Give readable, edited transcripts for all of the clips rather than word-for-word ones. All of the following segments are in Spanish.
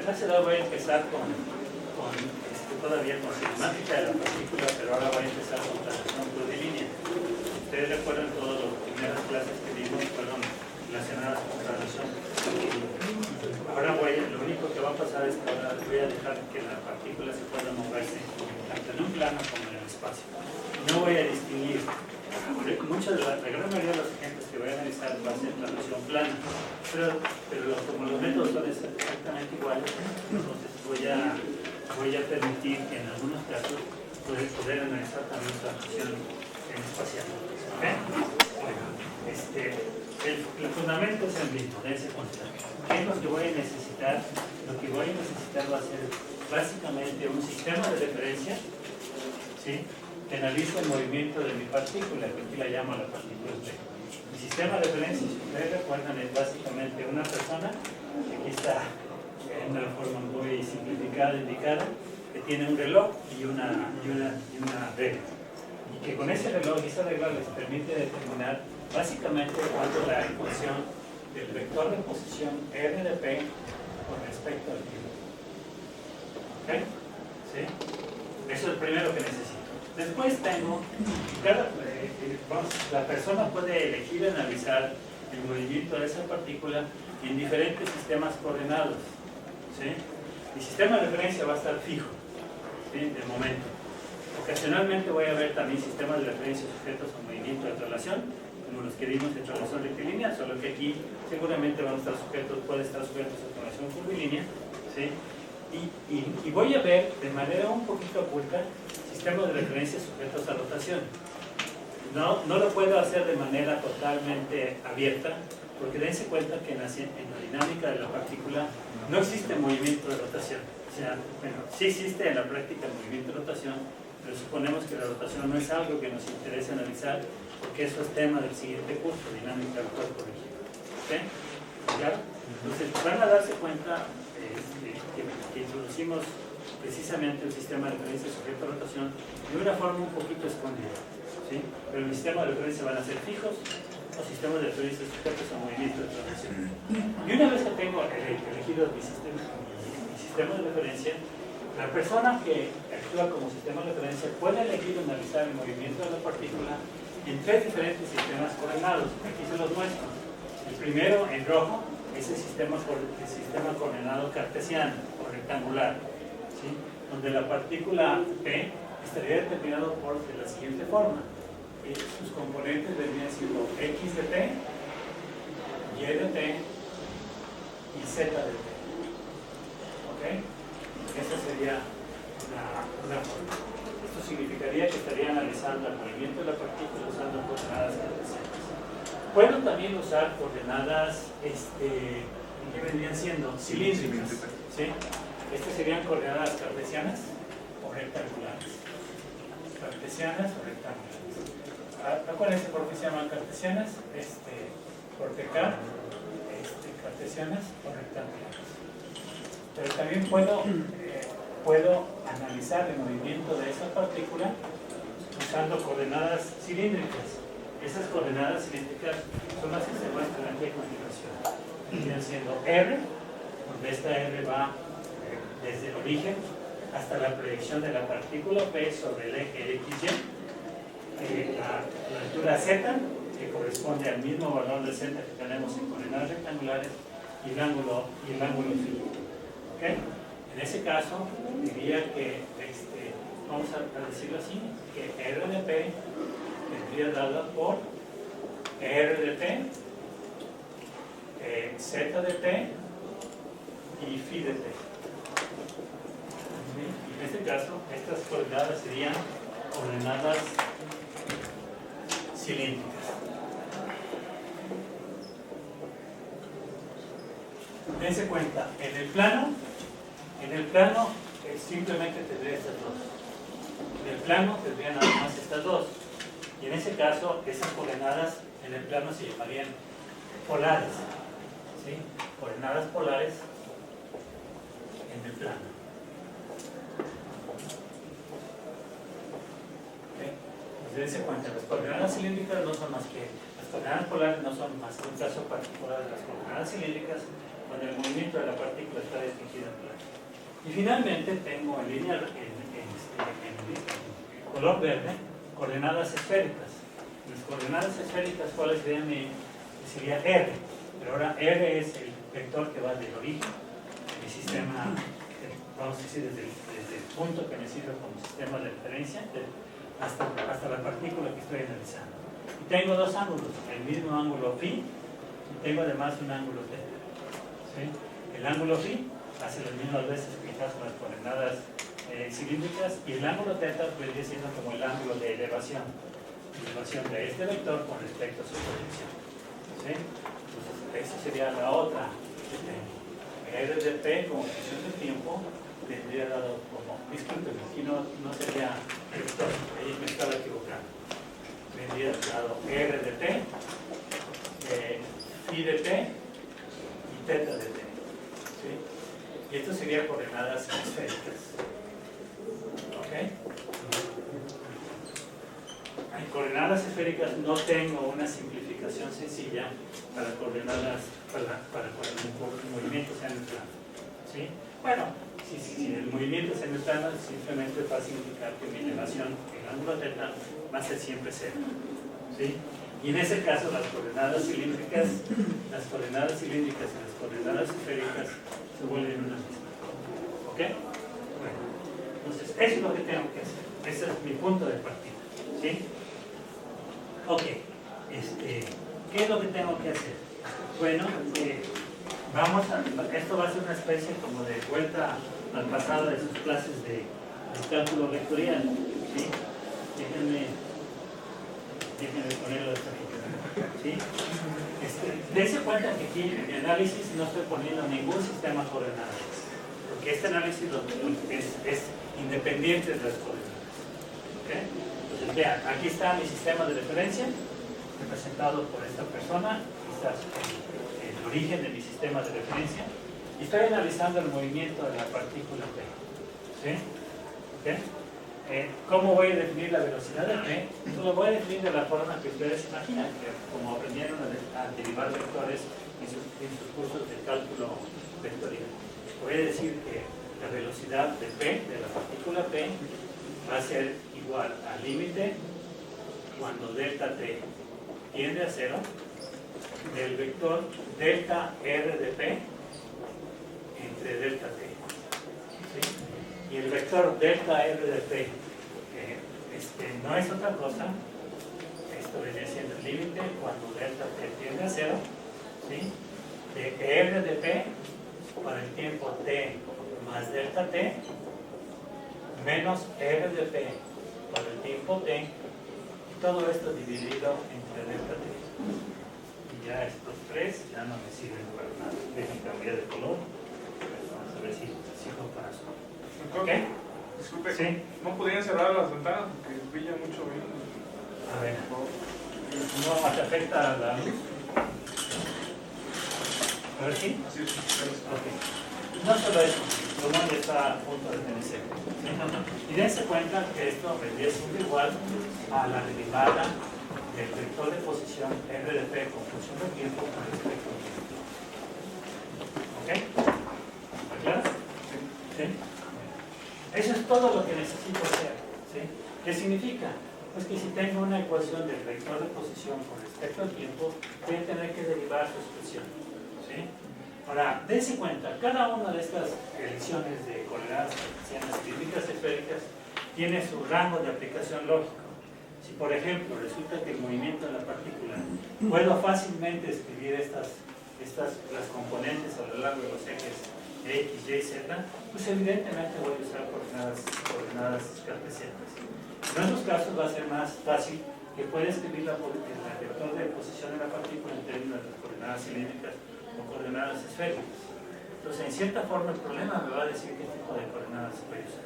clase de hoy voy a empezar todavía con cinemática de la partícula, pero ahora voy a empezar con traslación plurilínea. Ustedes recuerdan todas las primeras clases que vimos fueron relacionadas con traslación plurilínea. Ahora lo único que va a pasar es que ahora voy a dejar que la partícula se pueda moverse tanto en un plano como en el espacio. No voy a distinguir. La gran mayoría de los ejemplos que voy a analizar va a ser traslación plana, pero como los métodos son exactamente iguales, entonces voy a permitir que en algunos casos poder analizar también traslación espacial. ¿Okay? El fundamento es el mismo, dense cuenta. ¿Qué es lo que voy a necesitar? Lo que voy a necesitar va a ser básicamente un sistema de referencia, ¿sí?, que analiza el movimiento de mi partícula, que aquí la llamo la partícula P. Mi sistema de referencia, si ustedes recuerdan, es básicamente una persona, que aquí está en una forma muy simplificada, indicada, que tiene un reloj y una regla. Y que con ese reloj y esa regla les permite determinar básicamente cuál es la ecuación del vector de posición R de P con respecto al tiempo. ¿Ok? ¿Sí? Eso es el primero que necesito. Después tengo, la persona puede elegir analizar el movimiento de esa partícula en diferentes sistemas coordenados. ¿Sí? Mi sistema de referencia va a estar fijo, ¿sí?, de momento. Ocasionalmente voy a ver también sistemas de referencia sujetos a movimiento de traslación, como los que vimos de traslación rectilínea, solo que aquí seguramente van a estar pueden estar sujetos a traslación curvilínea, ¿sí? Y voy a ver de manera un poquito oculta sistemas de referencia sujetos a rotación. No lo puedo hacer de manera totalmente abierta, porque dense cuenta que en la dinámica de la partícula no existe movimiento de rotación. O sea, bueno, sí existe en la práctica el movimiento de rotación, pero suponemos que la rotación no es algo que nos interese analizar, porque eso es tema del siguiente curso, dinámica del cuerpo rígido. ¿Ok? ¿Claro? Entonces van a darse cuenta que introducimos precisamente el sistema de referencia sujeto a rotación de una forma un poquito escondida, ¿sí? Pero mis sistemas de referencia van a ser fijos o sistemas de referencia sujetos a movimiento de traslación. Y una vez que tengo elegido mi sistema de referencia, la persona que actúa como sistema de referencia puede elegir analizar el movimiento de la partícula en tres diferentes sistemas coordenados. Aquí se los muestro. El primero, en rojo, es el sistema coordenado cartesiano o rectangular, ¿sí?, donde la partícula P estaría determinado de la siguiente forma. Sus componentes vendrían siendo X de T, Y de T y Z de T. ¿Ok? Esa sería una forma. Esto significaría que estaría analizando el movimiento de la partícula usando coordenadas cartesianas. Puedo también usar coordenadas que vendrían siendo cilíndricas, ¿sí? Estas serían coordenadas cartesianas o rectangulares. Cartesianas o rectangulares. Acuérdense por qué se llaman cartesianas, porque acá, cartesianas o rectangulares. Pero también puedo analizar el movimiento de esa partícula usando coordenadas cilíndricas. Esas coordenadas cilíndricas son las que se muestran aquí a continuación. Vendrían siendo R, donde esta R va desde el origen hasta la proyección de la partícula P sobre el eje XY, la altura Z, que corresponde al mismo valor de Z que tenemos en coordenadas rectangulares, y el ángulo phi. ¿Okay? En ese caso, diría que, vamos a decirlo así, que R de P vendría dada por R de T, Z de T y phi de T. En este caso, estas coordenadas serían coordenadas cilíndricas. Dense cuenta, en el plano simplemente tendría estas dos. En el plano tendría nada más estas dos. Y en ese caso, esas coordenadas en el plano se llamarían polares, ¿sí? Coordenadas polares en el plano. ¿Okay? Pues dense cuenta, las coordenadas cilíndricas no son más que, las coordenadas polares no son más que un caso particular de las coordenadas cilíndricas cuando el movimiento de la partícula está distinguido en plano. Y finalmente tengo en línea, en color verde, coordenadas esféricas. Las coordenadas esféricas, ¿cuáles serían? Sería R, pero ahora R es el vector que va del origen del sistema, vamos a decir, desde el punto que me sirve como sistema de referencia hasta la partícula que estoy analizando. Y tengo dos ángulos, el mismo ángulo phi, y tengo además un ángulo θ. ¿Sí? El ángulo phi hace las mismas veces que las coordenadas cilíndricas, y el ángulo θ vendría siendo como el ángulo de elevación de este vector con respecto a su proyección. ¿Sí? Entonces, esa sería la otra que tengo. R de P como función del tiempo tendría dado como, discúlpeme, aquí no sería vector, ahí me estaba equivocando. Tendría dado R de T, phi de T y θ de T. ¿Sí? Y esto sería coordenadas esféricas. ¿Ok? En coordenadas esféricas no tengo una simplificación sencilla para coordenadas, para que el movimiento sea neutral. ¿Sí? Bueno, si el movimiento sea neutral, simplemente va a significar que mi elevación, el ángulo θ, va a ser siempre cero. ¿Sí? Y en ese caso las coordenadas cilíndricas y las coordenadas esféricas se vuelven una misma. ¿Ok? Bueno, entonces eso es lo que tengo que hacer. Ese es mi punto de partida. ¿Sí? Ok. ¿Qué es lo que tengo que hacer? Bueno, esto va a ser una especie como de vuelta al pasado de sus clases de cálculo vectorial. ¿Sí? Déjenme ponerlo hasta aquí. ¿Sí? Dense cuenta que aquí en mi análisis no estoy poniendo ningún sistema coordenado, porque este análisis es independiente de las coordenadas. ¿Okay? Entonces, vean, aquí está mi sistema de referencia, representado por esta persona, aquí está el origen de mi sistema de referencia, y estoy analizando el movimiento de la partícula P. ¿Sí? ¿Okay? ¿Cómo voy a definir la velocidad de P? Pues lo voy a definir de la forma que ustedes imaginan, que como aprendieron a derivar vectores en sus cursos de cálculo vectorial. Voy a decir que la velocidad de P, de la partícula P, va a ser igual al límite cuando delta T tiende a cero del vector delta R de P entre delta T. ¿Sí? Y el vector delta R de P no es otra cosa, esto viene siendo el límite cuando delta T tiende a cero, ¿sí? De R de P para el tiempo T más delta T menos R de P para el tiempo T, y todo esto dividido entre delta T. Y ya estos tres ya no me sirven para nada. Dejen cambiar de color. Vamos a ver si sigo para eso. ¿Ok? Disculpe, ¿Sí? ¿no podrían cerrar las ventanas? Porque brilla mucho bien. A ver, ¿no te afecta la luz? A ver si. Así es. Okay. No solo eso, como ya está a punto de tenerse. Y dense cuenta que esto vendría siendo igual a la derivada del vector de posición R de P con función de tiempo con respecto al tiempo. ¿Ok? ¿Está claro? ¿Sí? Eso es todo lo que necesito hacer. ¿Sí? ¿Qué significa? Pues que si tengo una ecuación del vector de posición con respecto al tiempo, voy a tener que derivar su expresión. ¿Sí? Ahora, dense cuenta, cada una de estas elecciones de coordenadas cartesianas cilíndricas esféricas tiene su rango de aplicación lógico. Si, por ejemplo, resulta que el movimiento de la partícula, puedo fácilmente escribir las componentes a lo largo de los ejes X, Y, Z, pues evidentemente voy a usar coordenadas cartesianas. En otros casos va a ser más fácil que pueda escribir el vector de posición de la partícula en términos de coordenadas cilíndricas o coordenadas esféricas. Entonces, en cierta forma, el problema me va a decir qué tipo de coordenadas voy a usar.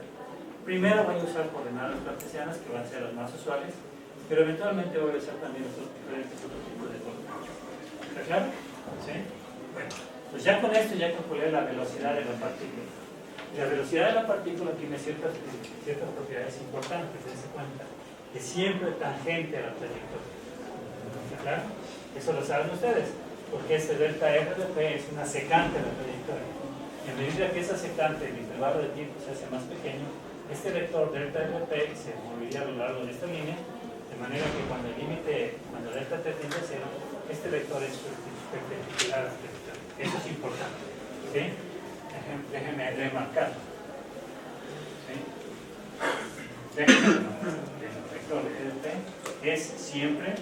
Primero voy a usar coordenadas cartesianas, que van a ser las más usuales, pero eventualmente voy a usar también diferentes otros tipos de coordenadas. ¿Está claro? ¿Sí? Bueno, pues ya con esto ya calculé la velocidad de la partícula. Y la velocidad de la partícula tiene ciertas propiedades importantes, dense cuenta, que siempre tangente a la trayectoria. ¿Está claro? Eso lo saben ustedes, porque este delta R de P es una secante de la trayectoria. Y a medida que esa secante, el intervalo de tiempo se hace más pequeño, este vector delta LP se movería a lo largo de esta línea, de manera que cuando el límite, cuando delta t tiende a cero, este vector es perpendicular a este vector. Eso es importante. ¿Sí? Déjenme remarcarlo. ¿Sí? Déjenme remarcarlo. El vector LP es siempre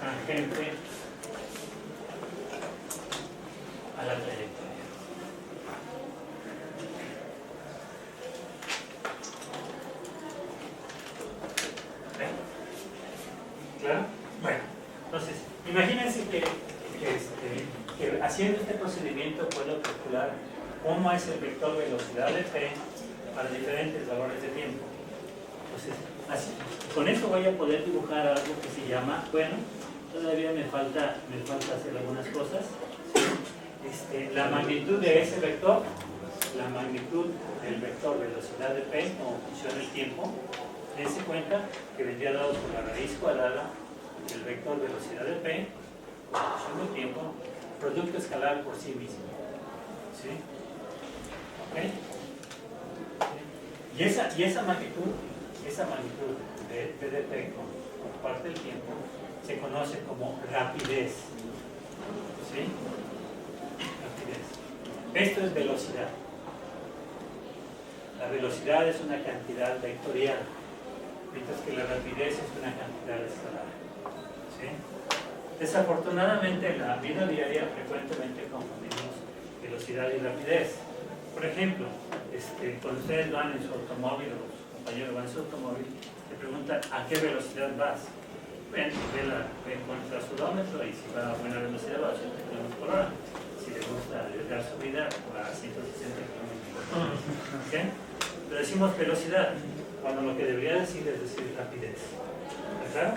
tangente a la trayectoria. ¿Claro? Bueno, entonces, imagínense que haciendo este procedimiento puedo calcular cómo es el vector velocidad de P para diferentes valores de tiempo. Entonces, así, con eso voy a poder dibujar algo que se llama, bueno, todavía me falta hacer algunas cosas. La magnitud de ese vector, la magnitud del vector velocidad de P como función del tiempo, dense cuenta que vendría dado por la raíz cuadrada del vector velocidad de P como función del tiempo, producto escalar por sí mismo. ¿Sí? ¿Ok? Y esa magnitud de P de P por parte del tiempo se conoce como rapidez. ¿Sí? Rapidez. Esto es velocidad. La velocidad es una cantidad vectorial, mientras que la rapidez es una cantidad escalar. ¿Sí? Desafortunadamente en la vida diaria frecuentemente confundimos velocidad y rapidez. Por ejemplo, cuando ustedes van en su automóvil o su compañero va en su automóvil, le preguntan ¿a qué velocidad vas? Ven, encuentra su odómetro y si va a buena velocidad va a 80 km por hora. Si le gusta arriesgar su vida, va a 160 km por hora. ¿Okay? Pero decimos velocidad, cuando lo que debería decir es decir rapidez. ¿Está claro?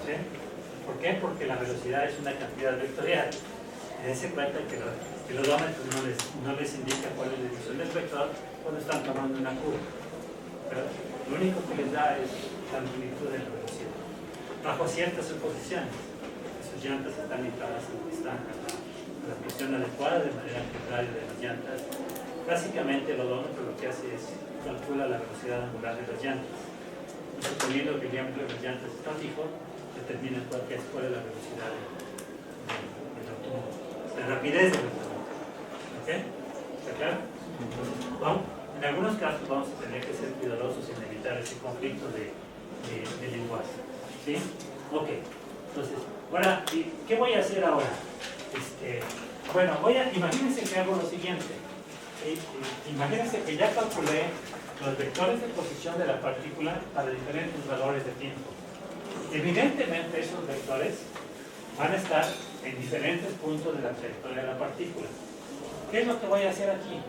¿Sí? ¿Por qué? Porque la velocidad es una cantidad vectorial. Dense cuenta que el odómetro no les indica cuál es la dirección del vector cuando están tomando una curva. Pero lo único que les da es la magnitud de la velocidad. Bajo ciertas suposiciones, sus llantas están infladas donde están a la presión adecuada, de manera que el radio de las llantas. Básicamente el odómetro lo que hace es calcula la velocidad angular de las llantas. Y suponiendo que el diámetro de las llantas está fijo, determina cuál es la velocidad del automóvil. La rapidez del automóvil. ¿Ok? ¿Está claro? Entonces, en algunos casos vamos a tener que ser cuidadosos en evitar ese conflicto de lenguaje. ¿Sí? Ok. Entonces, ahora, ¿qué voy a hacer ahora? Bueno, imagínense que hago lo siguiente. Imagínense que ya calculé los vectores de posición de la partícula para diferentes valores de tiempo. Evidentemente esos vectores van a estar en diferentes puntos de la trayectoria de la partícula. ¿Qué es lo que voy a hacer aquí?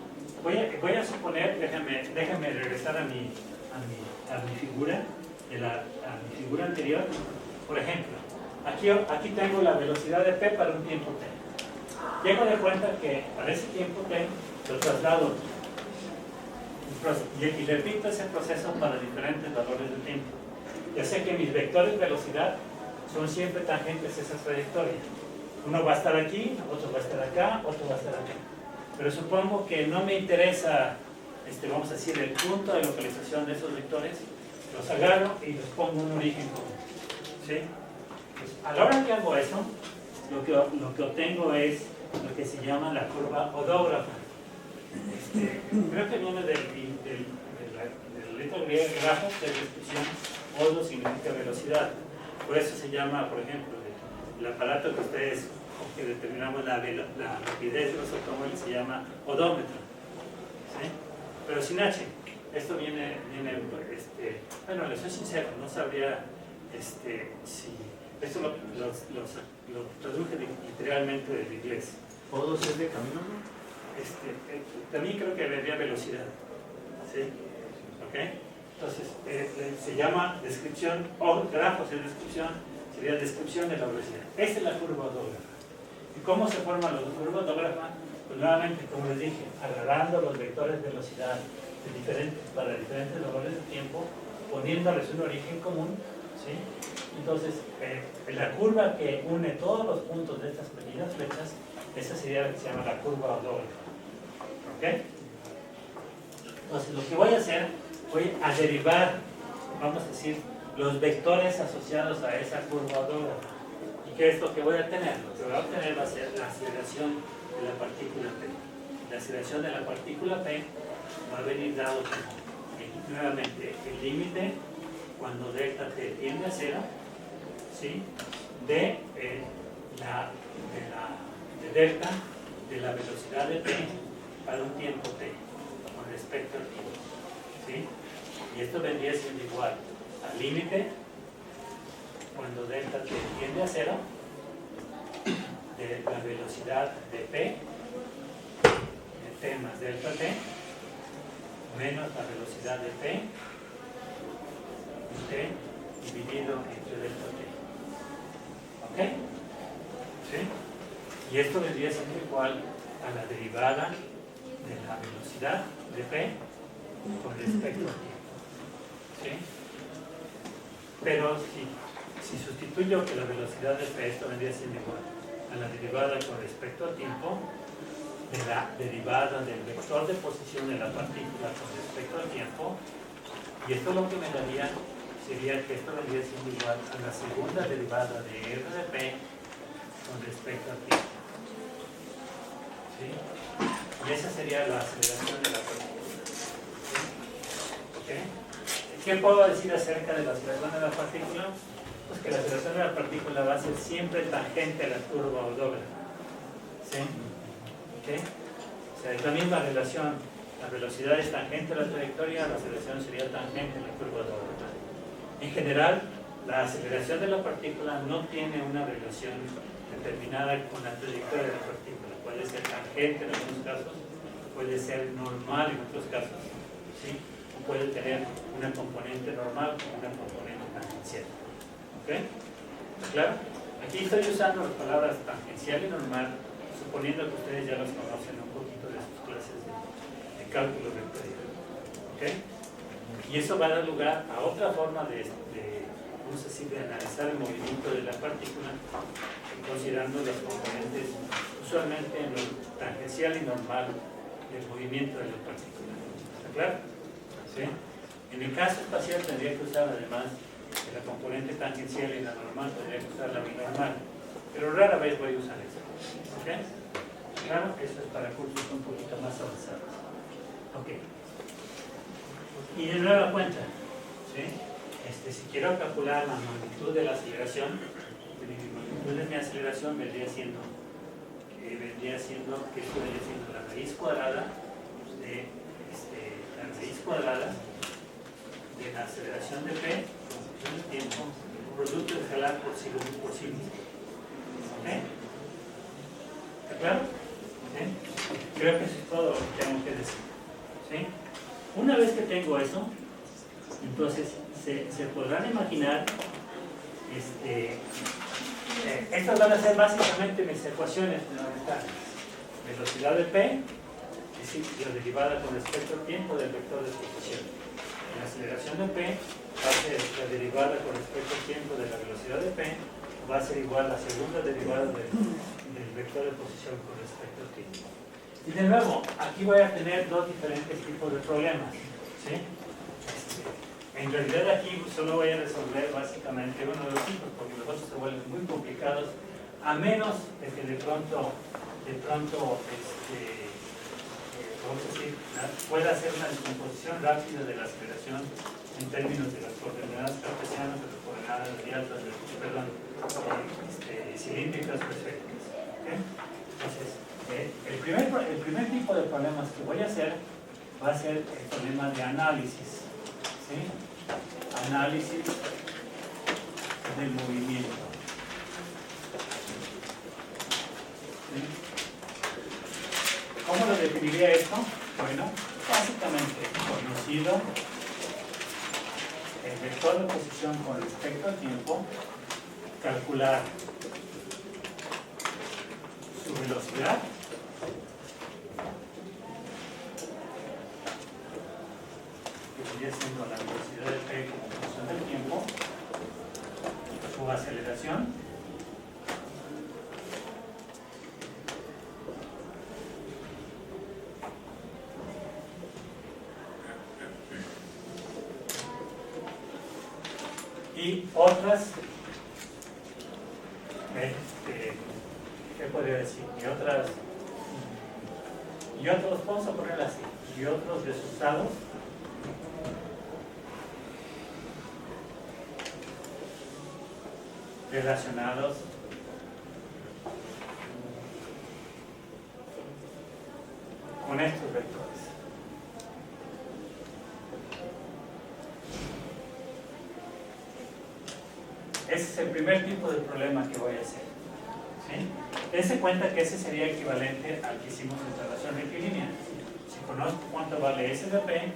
Voy a suponer, déjenme regresar a mi figura, a mi figura anterior. Por ejemplo, aquí tengo la velocidad de P para un tiempo T. Llego de cuenta que para ese tiempo T lo traslado y repito ese proceso para diferentes valores de tiempo. Ya sé que mis vectores de velocidad son siempre tangentes a esa trayectoria. Uno va a estar aquí, otro va a estar acá, otro va a estar acá. Pero supongo que no me interesa, vamos a decir, el punto de localización de esos vectores. Los agarro y los pongo en un origen común. ¿Sí? Pues, a la hora que hago eso, lo que obtengo es lo que se llama la curva odógrafa. Creo que viene del letra griega grafos de descripción. Odo significa velocidad. Por eso se llama, por ejemplo, el aparato que ustedes, que determinamos la rapidez de los automóviles, se llama odómetro. ¿Sí? Pero sin H. Esto viene bueno, les soy sincero, no sabría si esto lo traduje literalmente del inglés. ¿Odos es de camino? También creo que vendría velocidad. ¿Sí? ¿Ok? Entonces, se llama descripción, o grafos de descripción, sería descripción de la velocidad. Esta es la curva odógrafa. ¿Y cómo se forma la curva odógrafa? Pues nuevamente, como les dije, agarrando los vectores de velocidad para diferentes valores de tiempo, poniéndoles un origen común, ¿sí? Entonces, la curva que une todos los puntos de estas pequeñas flechas Esa sería la que se llama la curva odógrafa. ¿Ok? Entonces, lo que voy a hacer, voy a derivar, vamos a decir, los vectores asociados a esa curva odógrafa. ¿Y qué es lo que voy a obtener? Lo que voy a obtener va a ser la aceleración de la partícula P. La aceleración de la partícula P va a venir dado como, nuevamente, el límite cuando delta T tiende a cero, ¿sí? de delta de la velocidad de P para un tiempo T con respecto al tiempo, ¿sí? Y esto vendría siendo igual al límite cuando delta T tiende a cero de la velocidad de P, de T más delta T, menos la velocidad de P, T dividido entre delta T. ¿Ok? ¿Sí? Y esto vendría siendo igual a la derivada de la velocidad de P con respecto al tiempo. ¿Sí? Pero si sustituyo que la velocidad de P, esto vendría siendo igual a la derivada con respecto al tiempo de la derivada del vector de posición de la partícula con respecto al tiempo, y esto lo que me daría sería que esto vendría siendo igual a la segunda derivada de R de P con respecto al tiempo. ¿Sí? Y esa sería la aceleración de la partícula. ¿Sí? ¿Ok? ¿Qué puedo decir acerca de la aceleración de la partícula? Pues que la aceleración de la partícula va a ser siempre tangente a la curva odógrafa. ¿Sí? ¿Ok? O sea, es la misma relación. La velocidad es tangente a la trayectoria, la aceleración sería tangente a la curva odógrafa. En general, la aceleración de la partícula no tiene una relación determinada con la trayectoria de la partícula. Puede ser tangente en algunos casos, puede ser normal en otros casos, ¿sí? O puede tener una componente normal o una componente tangencial. ¿Ok? ¿Claro? Aquí estoy usando las palabras tangencial y normal, suponiendo que ustedes ya las conocen un poquito de sus clases de cálculo vectorial. ¿Ok? Y eso va a dar lugar a otra forma vamos a decir, de analizar el movimiento de la partícula, considerando las componentes usualmente en lo tangencial y normal del movimiento de la partícula. ¿Está claro? ¿Sí? En el caso espacial tendría que usar, además de la componente tangencial y la normal, tendría que usar la binormal, pero rara vez voy a usar eso. ¿Ok? Claro, eso es para cursos un poquito más avanzados. Ok. Y de nueva cuenta, ¿sí? Si quiero calcular la magnitud de la aceleración, la magnitud de mi aceleración vendría siendo la raíz cuadrada de la aceleración de P en el tiempo, producto escalar por sí mismo. ¿Ok? ¿Está claro? ¿Sí? Creo que eso es todo lo que tengo que decir. ¿Sí? Una vez que tengo eso, entonces se podrán imaginar, estas van a ser básicamente mis ecuaciones fundamentales. Velocidad de P, es decir, la derivada con respecto al tiempo del vector de posición. La aceleración de P va a ser la derivada con respecto al tiempo de la velocidad de P, va a ser igual a la segunda derivada del vector de posición con respecto al tiempo. Y de nuevo, aquí voy a tener dos diferentes tipos de problemas. ¿Sí? En realidad aquí solo voy a resolver básicamente uno de los tipos, porque los otros se vuelven muy complicados, a menos de que de pronto vamos a decir, pueda hacer una descomposición rápida de la aceleración en términos de las coordenadas cartesianas, de las coordenadas radiales, cilíndricas perfectas. ¿Okay? Entonces, el primer tipo de problemas que voy a hacer va a ser el problema de análisis. ¿Sí? Análisis del movimiento. ¿Sí? ¿Cómo lo definiría esto? Bueno, básicamente conocido el vector de posición con respecto al tiempo, calcular su velocidad siendo la velocidad de P como función del tiempo, su aceleración y otras, ¿qué podría decir? Y otros, vamos a ponerlo así, y otros resultados relacionados con estos vectores. Ese es el primer tipo de problema que voy a hacer. ¿Sí? Dense cuenta que ese sería equivalente al que hicimos en relación rectilínea. Si conozco cuánto vale S de P,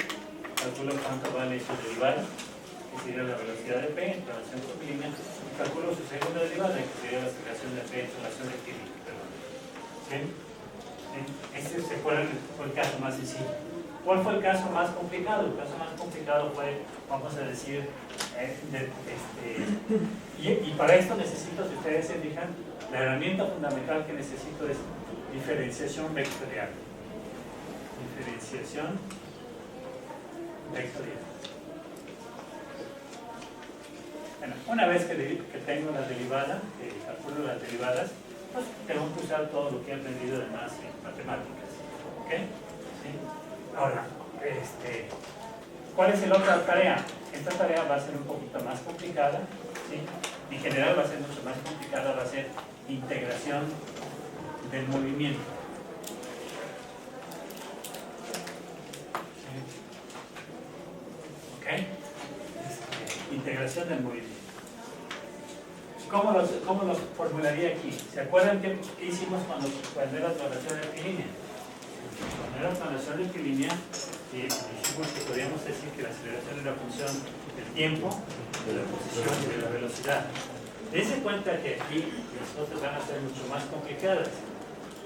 calculo cuánto vale su derivada, que sería la velocidad de P en relación rectilínea, y calculo su segunda derivada, que sería la aceleración de P en relación rectilínea. ¿Sí? Este se fue el caso más sencillo. ¿Cuál fue el caso más complicado? El caso más complicado fue, vamos a decir, y para esto necesito, si ustedes se fijan, la herramienta fundamental que necesito es diferenciación vectorial. Diferenciación vectorial. Bueno, una vez que tengo la derivada, que calculo las derivadas, pues tengo que usar todo lo que he aprendido además en matemáticas. ¿Ok? ¿Sí? Ahora, ¿cuál es la otra tarea? Esta tarea va a ser un poquito más complicada, ¿sí? En general va a ser mucho más complicada, va a ser integración del movimiento. ¿Sí? ¿Ok? Integración del movimiento. ¿Cómo los formularía aquí? ¿Se acuerdan qué hicimos cuando era traslación rectilínea? Cuando era traslación rectilínea, dijimos que podríamos decir que la aceleración es la función del tiempo, de la posición y de la velocidad. Dense cuenta que aquí las cosas van a ser mucho más complicadas.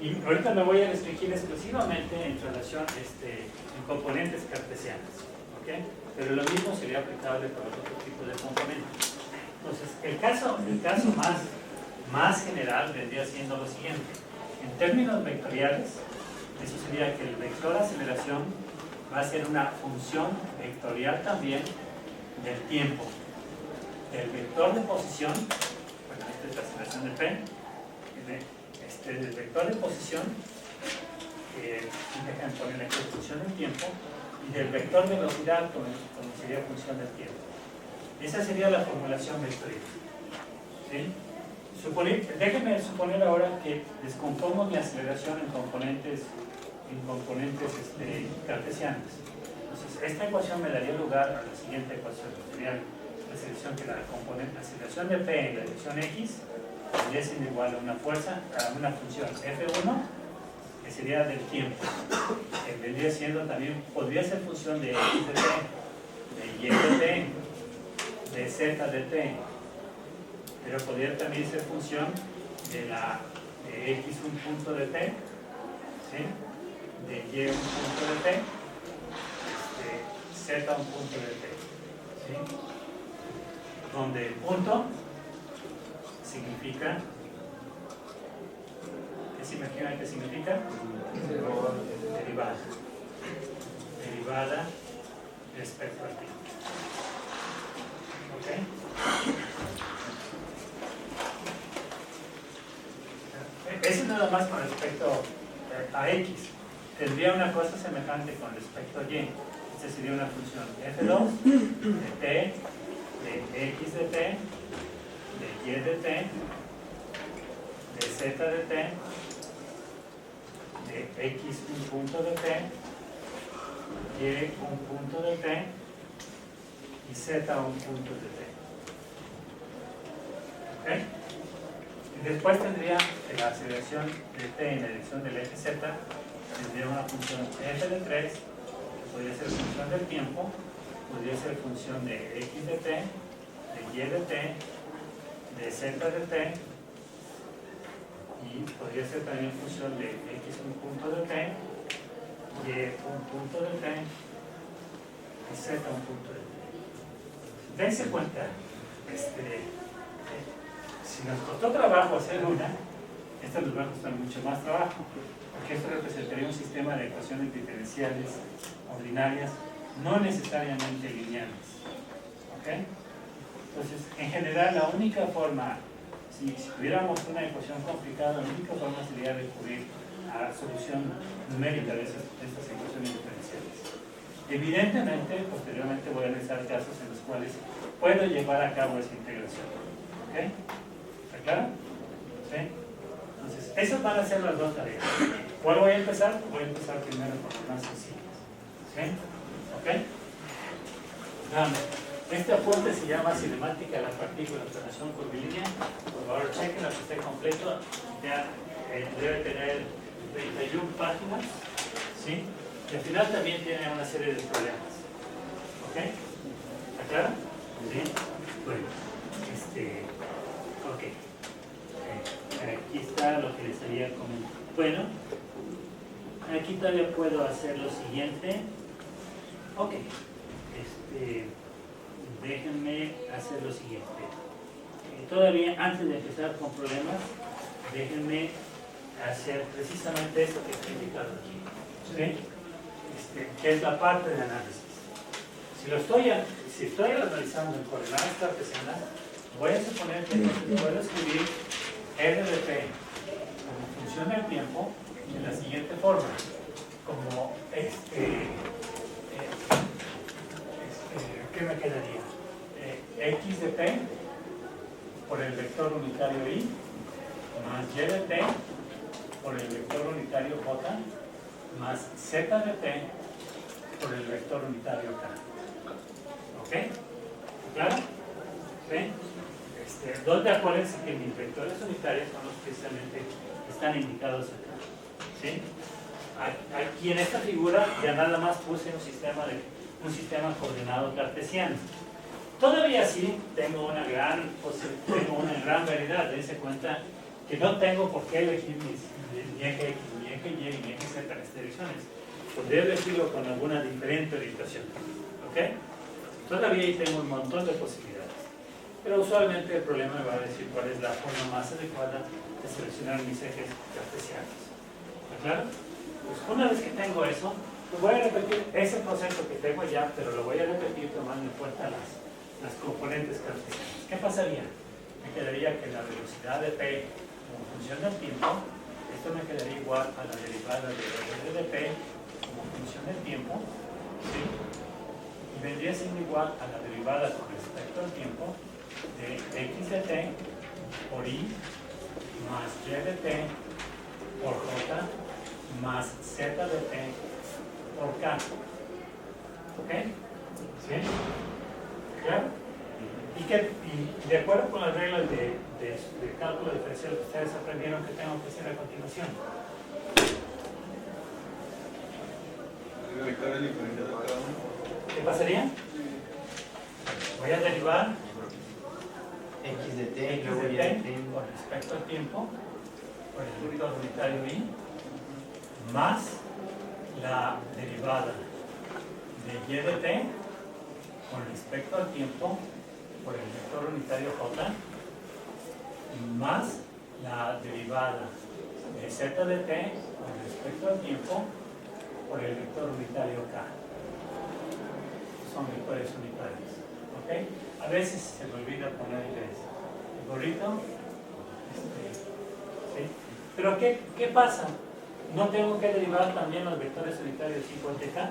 Y ahorita me voy a restringir exclusivamente en relación en componentes cartesianas. ¿Okay? Pero lo mismo sería aplicable para otro tipo de componentes. Entonces, el caso más general vendría siendo lo siguiente. En términos vectoriales, eso sería que el vector aceleración va a ser una función vectorial también del tiempo. El vector de posición, bueno, esta es la aceleración de P, el vector de posición, dejan poner la función del tiempo, y del vector de velocidad, como sería función del tiempo. Esa sería la formulación vectorial. ¿Sí? Déjenme suponer ahora que descompongo mi aceleración en componentes cartesianos. Entonces, esta ecuación me daría lugar a la siguiente ecuación. Sería la aceleración de P en la dirección X vendría siendo igual a una función F1, que sería del tiempo. Que vendría siendo también, podría ser función de X de T, de Y de T, de Z de T, pero podría también ser función de X un punto de T, ¿sí? De Y un punto de T, de Z un punto de T, ¿sí? Donde el punto significa, ¿qué se imagina que significa? Derivada respecto al tiempo. ¿Ok? Eso nada más con respecto a X. Tendría una cosa semejante con respecto a Y. Esta sería una función F2 de T, de X de T, de Y de T, de Z de T, de X un punto de T, Y un punto de T y Z un punto de T. ¿Ok? Y después tendría la aceleración de T en la dirección del eje Z, tendría una función F de 3, que podría ser función del tiempo, podría ser función de X de T, de Y de T, de Z de T, y podría ser también función de X un punto de T, Y un punto de T, y Z un punto de T. Dense cuenta, si nos costó trabajo hacer una, esta nos va a costar mucho más trabajo, porque esto representaría un sistema de ecuaciones diferenciales ordinarias, no necesariamente lineales. ¿Ok? Entonces, en general, la única forma, si tuviéramos una ecuación complicada, la única forma sería recurrir a solución numérica de estas ecuaciones diferenciales. Evidentemente, posteriormente voy a analizar casos en los cuales puedo llevar a cabo esa integración. ¿Ok? ¿Está claro? ¿Sí? Entonces, esas van a ser las dos tareas. ¿Cuál voy a empezar? Voy a empezar primero por las más sencillas. ¿Sí? ¿Ok? Veamos. Este apunte se llama cinemática de la partícula en operación curvilínea. Por favor, chequen que esté completo. Ya debe tener 31 páginas. ¿Sí? Y al final también tiene una serie de problemas. ¿Ok? ¿Está claro? ¿Sí? Bueno, ok. Aquí está lo que les había comentado. Bueno, aquí todavía puedo hacer lo siguiente. Ok. Déjenme hacer lo siguiente. Todavía antes de empezar con problemas, déjenme hacer precisamente esto que está indicado aquí. ¿Sí? Que es la parte de análisis. Si estoy analizando en coordenadas cartesianas, voy a suponer que puedo escribir R de P como función del tiempo de la siguiente forma, como ¿qué me quedaría? X de P por el vector unitario Y más Y de P por el vector unitario J más Z de P por el vector unitario K. ¿Ok? ¿Claro? ¿Sí? Donde acuérdense que mis vectores unitarios son los que precisamente están indicados acá. ¿Sí? Aquí en esta figura ya nada más puse un sistema coordenado cartesiano. Todavía sí tengo una gran variedad. Dense cuenta que no tengo por qué elegir mi eje X, mi eje Y y mi eje Z en estas direcciones. Podría elegirlo con alguna diferente orientación. ¿Ok? Todavía ahí tengo un montón de posibilidades. Pero usualmente el problema me va a decir cuál es la forma más adecuada de seleccionar mis ejes cartesianos. ¿Está claro? Pues una vez que tengo eso, pues voy a repetir ese proceso que tengo ya, pero lo voy a repetir tomando en cuenta las componentes cartesianas. ¿Qué pasaría? Me quedaría que la velocidad de P como función del tiempo, esto me quedaría igual a la derivada de R de P como función del tiempo, ¿sí? Y vendría siendo igual a la derivada con respecto al tiempo de X de T por Y más Y de T por J más Z de T por K. ¿Ok? ¿Sí? ¿Claro? Y de acuerdo con las reglas de cálculo diferencial que ustedes aprendieron, que tengo que hacer a continuación. ¿Qué pasaría? Voy a derivar X de T con respecto al tiempo por el vector unitario Y más la derivada de Y de T con respecto al tiempo por el vector unitario J más la derivada de Z de T con respecto al tiempo por el vector unitario K. Son vectores unitarios. ¿Ok? A veces se me olvida ponerles el gorrito. ¿Sí? Pero ¿qué pasa? ¿No tengo que derivar también los vectores unitarios Y por TK?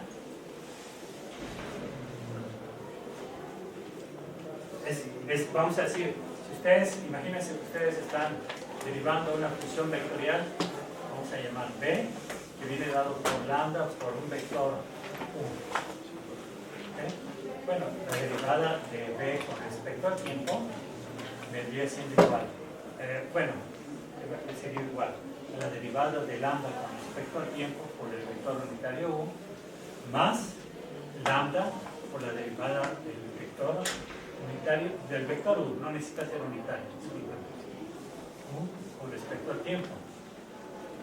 Vamos a decir, si ustedes, imagínense que ustedes están derivando una función vectorial, vamos a llamar B, que viene dado por lambda por un vector 1. ¿Okay? Bueno, la derivada de B con respecto al tiempo vendría siendo igual. Sería igual a la derivada de lambda con respecto al tiempo por el vector unitario U más lambda por la derivada del vector unitario del vector U, no necesita ser unitario, U con respecto al tiempo.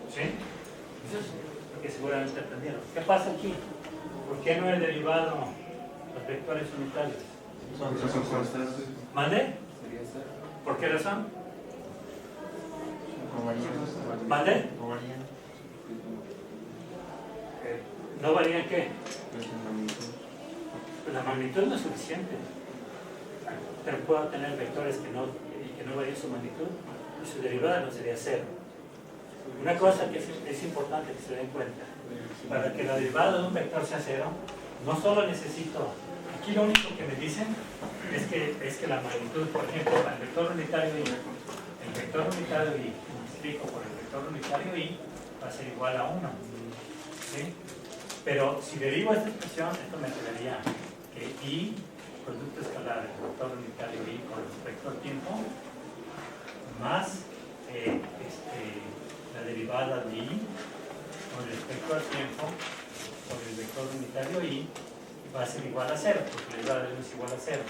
¿Sí? Eso es lo que seguramente aprendieron. ¿Qué pasa aquí? ¿Por qué no he derivado los vectores unitarios? Son constantes. ¿Mande? ¿Por qué razón? ¿Mande? ¿No varían qué? Pues la magnitud no es suficiente. pero puedo tener vectores que no varían su magnitud y su derivada no sería cero. Una cosa que es importante que se den cuenta, para que la derivada de un vector sea cero, no solo necesito, aquí lo único que me dicen es que la magnitud, por ejemplo, para el vector unitario y, multiplico por el vector unitario y va a ser igual a 1. ¿Sí? Pero si derivo esta expresión, esto me quedaría que y, producto escalar del vector unitario y con respecto al tiempo, más la derivada de y con respecto al tiempo por el vector unitario y va a ser igual a 0, porque la derivada de 1 es igual a 0.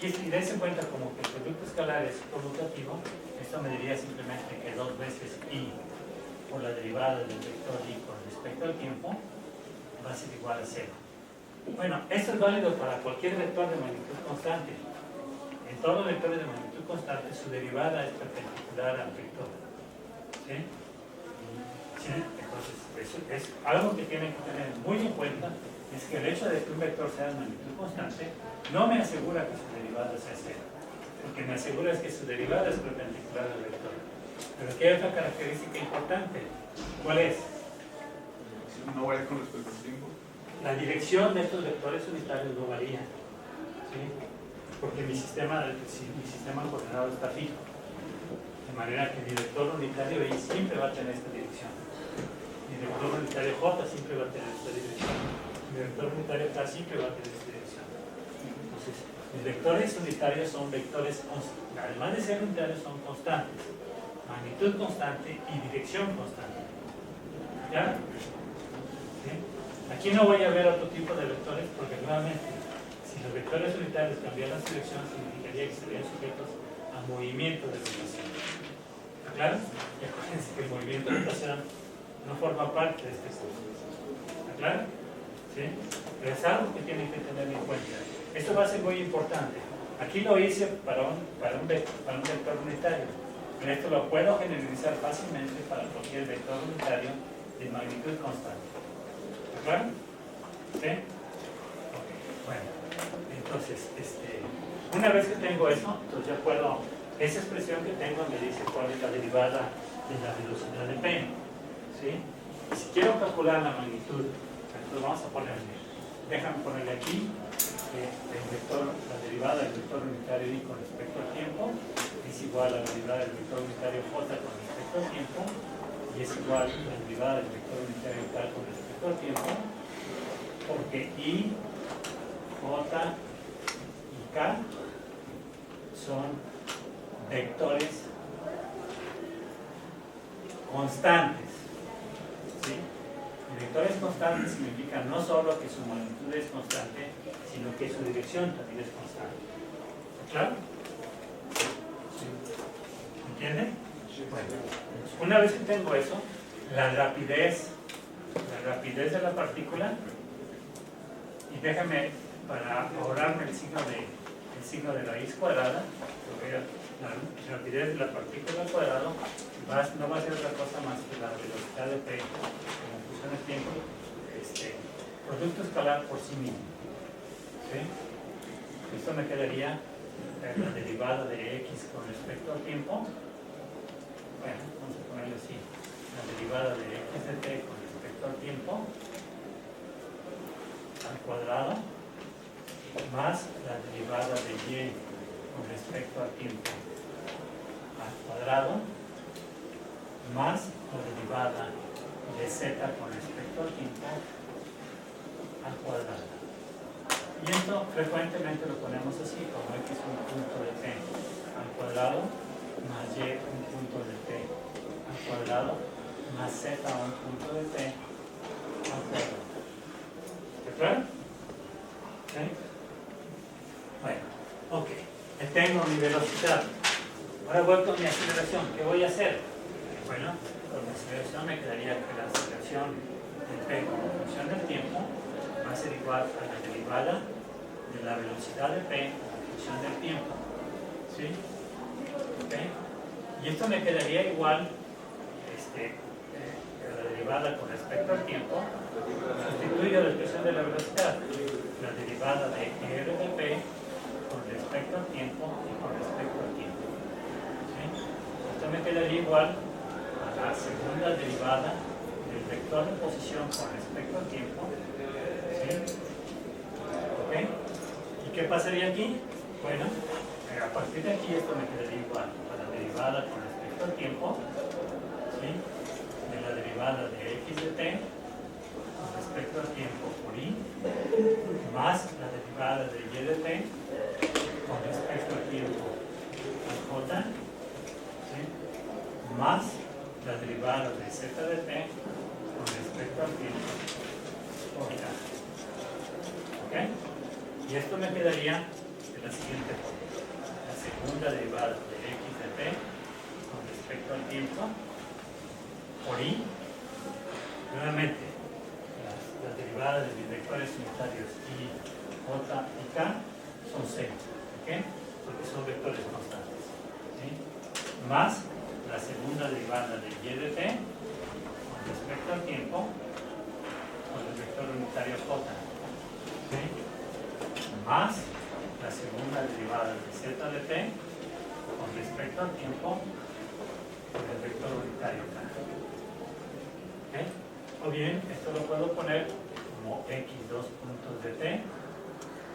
Y dense cuenta como que el producto escalar es conmutativo, esto me diría simplemente que 2 veces y por la derivada del vector y con respecto al tiempo va a ser igual a 0. Bueno, esto es válido para cualquier vector de magnitud constante. En todos los vectores de magnitud constante su derivada es perpendicular al vector. ¿Sí? ¿Sí? Entonces, eso es algo que tienen que tener muy en cuenta, es que el hecho de que un vector sea de magnitud constante no me asegura que su derivada sea 0. Lo que me asegura es que su derivada es perpendicular al vector. Pero aquí hay otra característica importante. ¿Cuál es? No varía con respecto al tiempo. La dirección de estos vectores unitarios no varía. ¿Sí? Porque mi sistema coordenado está fijo. De manera que mi vector unitario Y siempre va a tener esta dirección. Mi vector unitario J siempre va a tener esta dirección. Mi vector unitario K siempre va a tener esta dirección. Entonces, mis vectores unitarios son vectores, además de ser unitarios, son constantes. Magnitud constante y dirección constante. ¿Ya? ¿Sí? Aquí no voy a ver otro tipo de vectores porque nuevamente, si los vectores unitarios cambiaran su dirección, significaría que estarían sujetos a movimiento de rotación. ¿Está claro? Y acuérdense que el movimiento de rotación no forma parte de este curso. ¿Está claro? ¿Sí? Pero es algo que tienen que tener en cuenta. Esto va a ser muy importante. Aquí lo hice para un vector unitario, pero esto lo puedo generalizar fácilmente para cualquier vector unitario de magnitud constante. ¿Está claro? ¿Sí? Okay. Bueno, entonces, una vez que tengo eso, entonces ya puedo, esa expresión que tengo me dice cuál es la derivada de la velocidad de P. ¿Sí? Y si quiero calcular la magnitud, entonces vamos a ponerle, déjame ponerle aquí la derivada del vector unitario Y con respecto al tiempo es igual a la derivada del vector unitario J con respecto al tiempo y es igual a la derivada del vector unitario K con respecto al tiempo, porque Y, J y K son vectores constantes. ¿Sí? Vectores constantes significan no solo que su magnitud es constante, sino que su dirección también es constante. ¿Está claro? ¿Sí? ¿Entienden? Bueno, una vez que tengo eso, la rapidez de la partícula, y déjame, para ahorrarme el signo de raíz cuadrada, la rapidez de la partícula al cuadrado no va a ser otra cosa más que la velocidad de P como función de tiempo, producto escalar por sí mismo. ¿Sí? Esto me quedaría la derivada de X con respecto al tiempo. Bueno, vamos a ponerlo así. La derivada de X de T con respecto al tiempo al cuadrado más la derivada de Y con respecto al tiempo al cuadrado más la derivada de Z con respecto al tiempo al cuadrado. Y esto frecuentemente lo ponemos así, como X un punto de T al cuadrado más Y un punto de T al cuadrado más Z un punto de T al cuadrado. ¿Está claro? ¿Sí? Bueno, ok. Tengo mi velocidad. Ahora voy con mi aceleración. ¿Qué voy a hacer? Bueno, con mi aceleración me quedaría que la aceleración de P como función del tiempo va a ser igual a la derivada de la velocidad de P como función del tiempo. ¿Sí? ¿Ok? Y esto me quedaría igual la derivada con respecto al tiempo. Sustituyo la expresión de la velocidad. La derivada de R de P con respecto al tiempo y con respecto al tiempo. ¿Sí? Esto me quedaría igual a la segunda derivada del vector de posición con respecto al tiempo. ¿Sí? ¿Ok? ¿Y qué pasaría aquí? Bueno, a partir de aquí esto me quedaría igual a la derivada con respecto al tiempo, ¿sí? De la derivada de x de t con respecto al tiempo por i, más la derivada de y de t con respecto al tiempo por j, ¿sí? Más la derivada de z de t con respecto al tiempo por k. ¿Ok? Y esto me quedaría de la siguiente forma. La segunda derivada de x de t con respecto al tiempo por i, nuevamente las derivadas de mis vectores unitarios i, j y k son cero, ¿ok? Porque son vectores constantes, ¿sí? Más la segunda derivada de y de t con respecto al tiempo con el vector unitario j, ¿sí? Más la segunda derivada de z de t con respecto al tiempo con el vector unitario k. ¿Okay? O bien, esto lo puedo poner como x dos puntos de t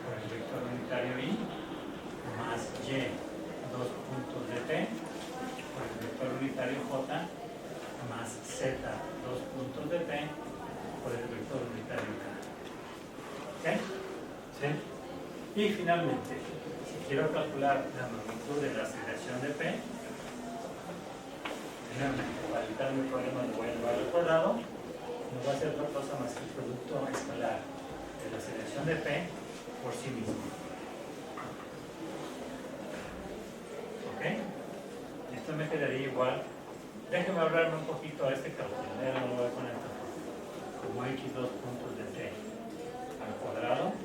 por el vector unitario i más y dos puntos de t por el vector unitario j más z dos puntos de t por el vector unitario k. ¿Ok? ¿Sí? Y finalmente, si quiero calcular la magnitud de la aceleración de p, finalmente, para evitar mi problema lo voy a llevar al cuadrado, no va a ser otra cosa más que el producto escalar de la aceleración de p por sí mismo. ¿Ok? Esto me quedaría igual. Déjenme hablarme un poquito a este cálculo. Ya no lo voy a poner tampoco. Como x dos puntos de t al cuadrado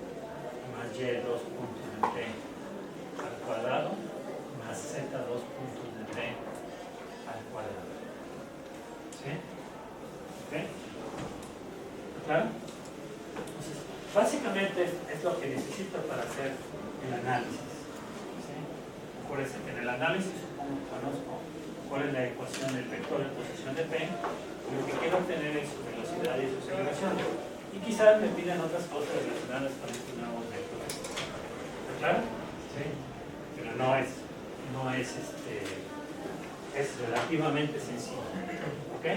más y dos puntos de t al cuadrado más z dos puntos de t al cuadrado. ¿Sí? ¿Ok? ¿Claro? Entonces, básicamente es lo que necesito para hacer el análisis. ¿Sí? Acuérdense que en el análisis supongo que conozco cuál es la ecuación del vector de posición de p y lo que quiero obtener es su velocidad y su aceleración. Y quizás me piden otras cosas relacionadas con estos nuevos vectores. ¿Está claro? Sí. Pero es relativamente sencillo. ¿Ok?